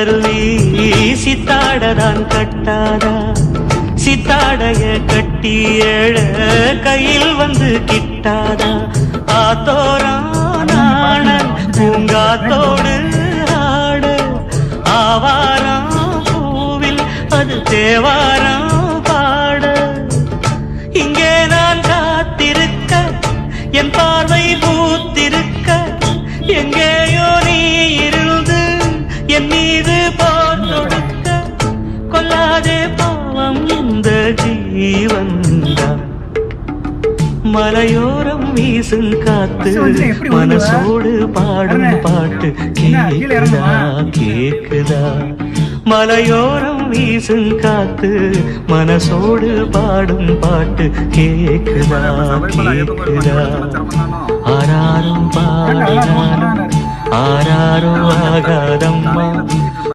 சிற்றருவி சித்தாடதான் கட்டாதா சித்தாடைய கட்டி எழ கையில் வந்து கிட்டாதா ஆத்தோரான பூங்காத்தோடு ஆட ஆவாராம் பூவில் அது தேவாராம் பாட இங்கே நான் காத்திருக்க என் பார்வை பூத்திருக்க எங்கேயோ நீ இருந்து என் மீது போர் தொடுக்க கொல்லாதே பாவம் இந்த ஜீவன்தான் மலையோரம் வீசும் காத்து மனசோடு பாடும் பாட்டு கேக்குதா கேக்குதா மலையோரம் வீசும் காத்து மனசோடு பாடும் பாட்டு கேக்குதா கேக்குதா ஆராரும் பாடினாலும் ஆராரோ ஆகாதம்மா